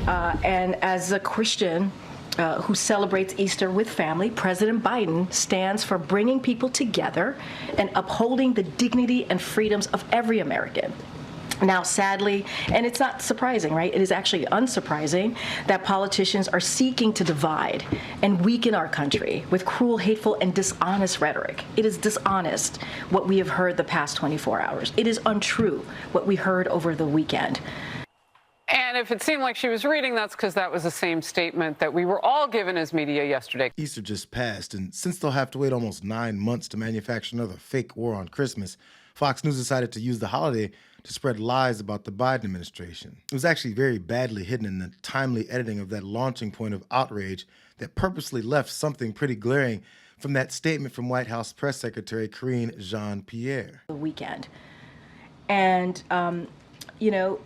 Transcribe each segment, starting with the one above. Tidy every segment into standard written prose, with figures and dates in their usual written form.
And as a Christian who celebrates Easter with family, President Biden stands for bringing people together and upholding the dignity and freedoms of every American. Now, sadly, and it's not surprising, right? It is actually unsurprising that politicians are seeking to divide and weaken our country with cruel, hateful, and dishonest rhetoric. It is dishonest what we have heard the past 24 hours. It is untrue what we heard over the weekend. And if it seemed like she was reading, that's because that was the same statement that we were all given as media yesterday. Easter just passed, and since they'll have to wait almost 9 months to manufacture another fake war on Christmas, Fox News decided to use the holiday to spread lies about the Biden administration. It was actually very badly hidden in the timely editing of that launching point of outrage that purposely left something pretty glaring from that statement from White House Press Secretary Karine Jean-Pierre. The weekend. And, you know,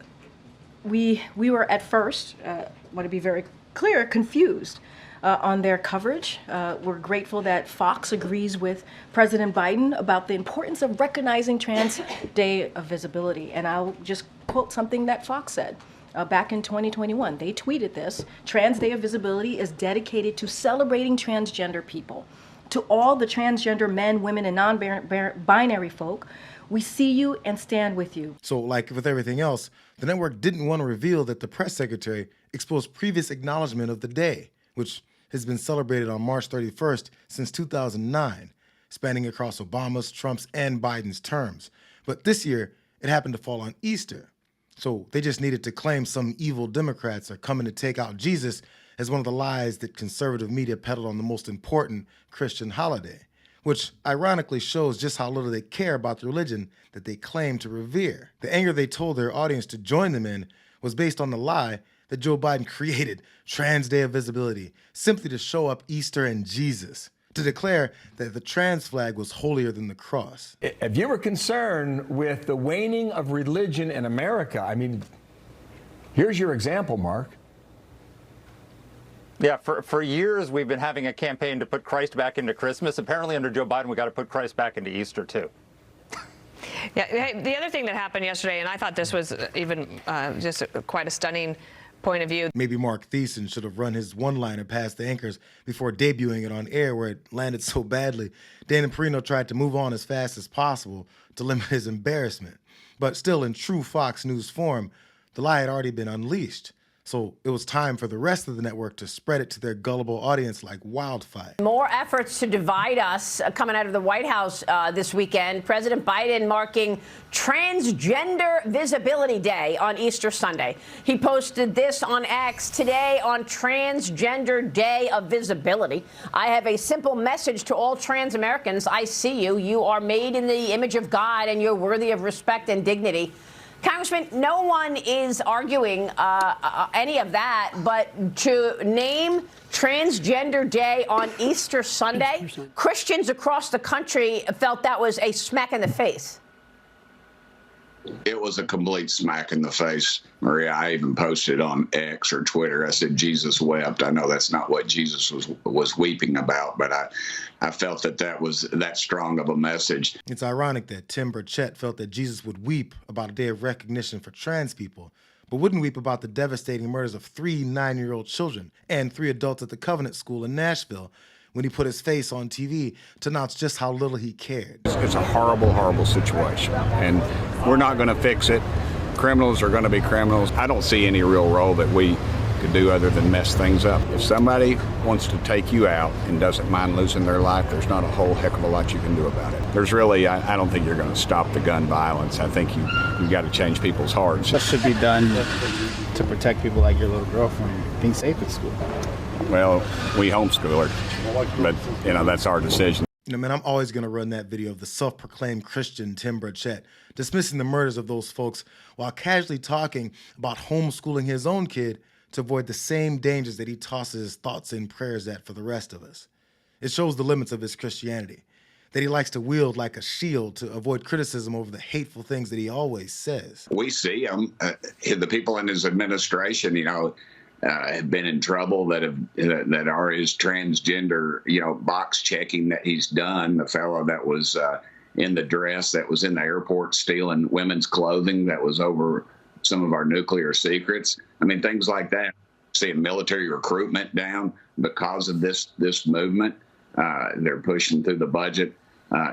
we were at first, want to be very clear, confused on their coverage. We're grateful that Fox agrees with President Biden about the importance of recognizing Trans Day of Visibility. And I'll just quote something that Fox said back in 2021. They tweeted this: Trans Day of Visibility is dedicated to celebrating transgender people. To all the transgender men, women, and non-binary folk, we see you and stand with you. So like with everything else, the network didn't want to reveal that the press secretary exposed previous acknowledgement of the day, which has been celebrated on March 31st since 2009, spanning across Obama's, Trump's, and Biden's terms. But this year, it happened to fall on Easter. So they just needed to claim some evil Democrats are coming to take out Jesus as one of the lies that conservative media peddled on the most important Christian holiday, which ironically shows just how little they care about the religion that they claim to revere. The anger they told their audience to join them in was based on the lie that Joe Biden created Trans Day of Visibility simply to show up Easter and Jesus, to declare that the trans flag was holier than the cross. If you were concerned with the waning of religion in America, I mean, here's your example, Mark. Yeah, for years we've been having a campaign to put Christ back into Christmas. Apparently under Joe Biden, we got to put Christ back into Easter too. Yeah, the other thing that happened yesterday, and I thought this was even just quite a stunning point of view. Maybe Mark Thiessen should have run his one-liner past the anchors before debuting it on air where it landed so badly. Dan and Perino tried to move on as fast as possible to limit his embarrassment. But still, in true Fox News form, the lie had already been unleashed. So it was time for the rest of the network to spread it to their gullible audience like wildfire. More efforts to divide us coming out of the White House this weekend. President Biden marking Transgender Visibility Day on Easter Sunday. He posted this on X: today on Transgender Day of Visibility, I have a simple message to all trans Americans. I see you. You are made in the image of God and you're worthy of respect and dignity. Congressman, no one is arguing any of that, but to name Transgender Day on Easter Sunday, Christians across the country felt that was a smack in the face. It was a complete smack in the face, Maria. I even posted on X or Twitter. I said, Jesus wept. I know that's not what Jesus was weeping about, but I felt that was that strong of a message. It's ironic that Tim Burchett felt that Jesus would weep about a day of recognition for trans people, but wouldn't weep about the devastating murders of 3 9-year-old children and 3 adults at the Covenant School in Nashville when he put his face on TV to announce just how little he cared. It's a horrible, horrible situation, and we're not going to fix it. Criminals are going to be criminals. I don't see any real role that we could do other than mess things up. If somebody wants to take you out and doesn't mind losing their life, there's not a whole heck of a lot you can do about it. There's really, I don't think you're going to stop the gun violence. I think you've got to change people's hearts. What should be done to protect people like your little girl from being safe at school? Well, we homeschool her, but, that's our decision. Man, I'm always going to run that video of the self-proclaimed Christian Tim Burchett dismissing the murders of those folks while casually talking about homeschooling his own kid to avoid the same dangers that he tosses his thoughts and prayers at for the rest of us. It shows the limits of his Christianity, that he likes to wield like a shield to avoid criticism over the hateful things that he always says. We see him, the people in his administration, have been in trouble that are his transgender, box checking that he's done. The fellow that was in the dress that was in the airport stealing women's clothing that was over some of our nuclear secrets. I mean, things like that. seeing military recruitment down because of this movement. They're pushing through the budget,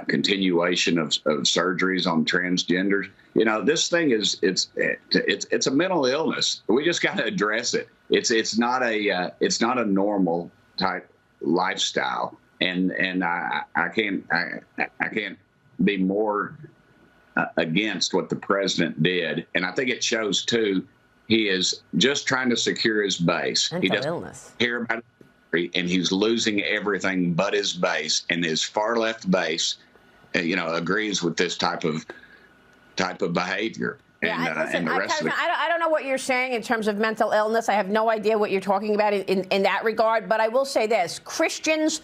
continuation of surgeries on transgenders. You know, this thing it's a mental illness. We just got to address it. It's not a normal type lifestyle, and I can't be more against what the president did. And I think it shows too. He is just trying to secure his base. He doesn't care about it, and he's losing everything but his base. And his far left base, agrees with this type of behavior. And the rest of it. I don't know what you're saying in terms of mental illness. I have no idea what you're talking about in that regard. But I will say this: Christians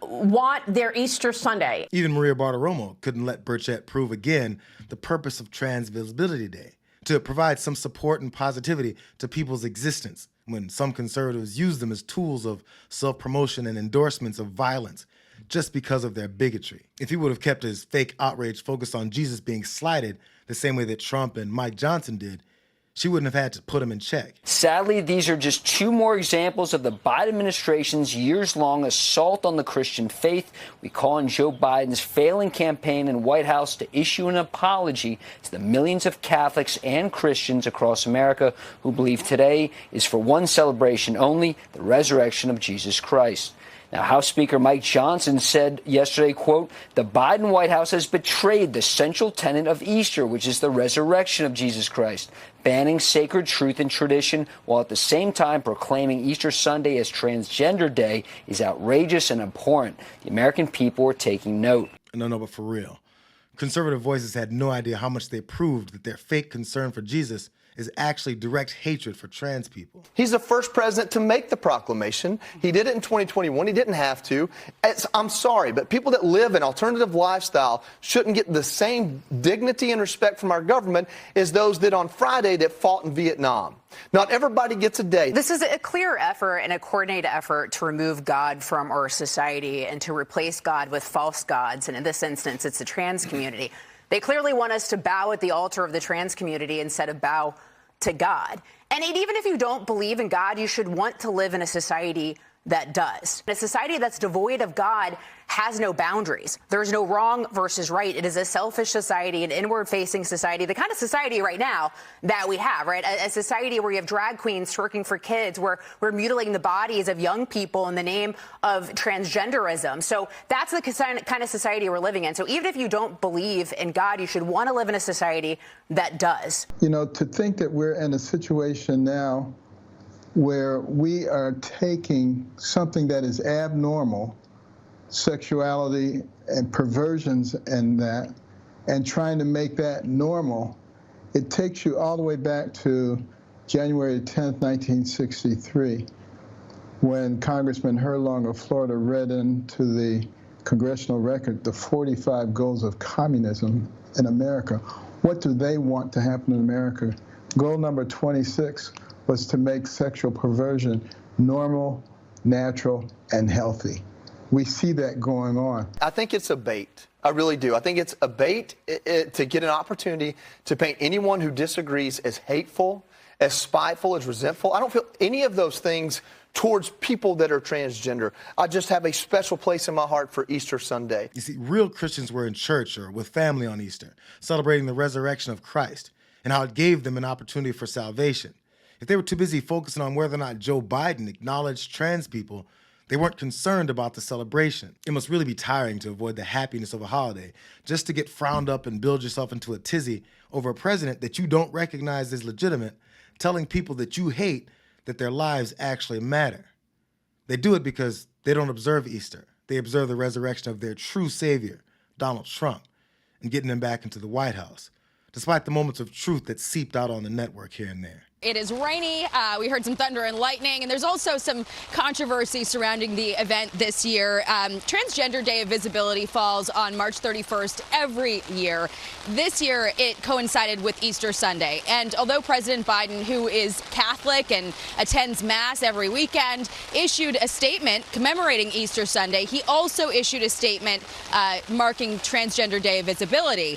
want their Easter Sunday. Even Maria Bartiromo couldn't let Burchett prove again the purpose of Trans Visibility Day, to provide some support and positivity to people's existence, when some conservatives use them as tools of self-promotion and endorsements of violence just because of their bigotry. If he would have kept his fake outrage focused on Jesus being slighted the same way that Trump and Mike Johnson did, she wouldn't have had to put him in check. Sadly, these are just two more examples of the Biden administration's years-long assault on the Christian faith. We call on Joe Biden's failing campaign and White House to issue an apology to the millions of Catholics and Christians across America who believe today is for one celebration only, the resurrection of Jesus Christ. Now, House Speaker Mike Johnson said yesterday, quote, "The Biden White House has betrayed the central tenet of Easter, which is the resurrection of Jesus Christ, banning sacred truth and tradition while at the same time proclaiming Easter Sunday as Transgender Day is outrageous and abhorrent. The American people are taking note." No, but for real. Conservative voices had no idea how much they proved that their fake concern for Jesus is actually direct hatred for trans people. He's the first president to make the proclamation. He did it in 2021. He didn't have to. I'm sorry, but people that live an alternative lifestyle shouldn't get the same dignity and respect from our government as those that on Friday that fought in Vietnam. Not everybody gets a day. This is a clear effort and a coordinated effort to remove God from our society and to replace God with false gods. And in this instance, it's the trans community. They clearly want us to bow at the altar of the trans community instead of bow to God. And even if you don't believe in God, you should want to live in a society that does. A society that's devoid of God has no boundaries. There's no wrong versus right. It is a selfish society, an inward-facing society, the kind of society right now that we have, right? A society where you have drag queens twerking for kids, where we're mutilating the bodies of young people in the name of transgenderism. So that's the kind of society we're living in. So even if you don't believe in God, you should want to live in a society that does. You know, to think that we're in a situation now where we are taking something that is abnormal, sexuality and perversions and that, and trying to make that normal, it takes you all the way back to January 10th, 1963, when Congressman Herlong of Florida read into the congressional record the 45 goals of communism in America. What do they want to happen in America? Goal number 26 was to make sexual perversion normal, natural, and healthy. We see that going on. I think it's a bait. I really do. I think it's a bait to get an opportunity to paint anyone who disagrees as hateful, as spiteful, as resentful. I don't feel any of those things towards people that are transgender. I just have a special place in my heart for Easter Sunday. You see, real Christians were in church or with family on Easter, celebrating the resurrection of Christ and how it gave them an opportunity for salvation. If they were too busy focusing on whether or not Joe Biden acknowledged trans people, they weren't concerned about the celebration. It must really be tiring to avoid the happiness of a holiday just to get frowned up and build yourself into a tizzy over a president that you don't recognize as legitimate, telling people that you hate that their lives actually matter. They do it because they don't observe Easter. They observe the resurrection of their true savior, Donald Trump, and getting him back into the White House, despite the moments of truth that seeped out on the network here and there. It is rainy. We heard some thunder and lightning, and there's also some controversy surrounding the event this year. Transgender Day of Visibility falls on March 31st every year. This year, it coincided with Easter Sunday. And although President Biden, who is Catholic and attends Mass every weekend, issued a statement commemorating Easter Sunday, he also issued a statement marking Transgender Day of Visibility.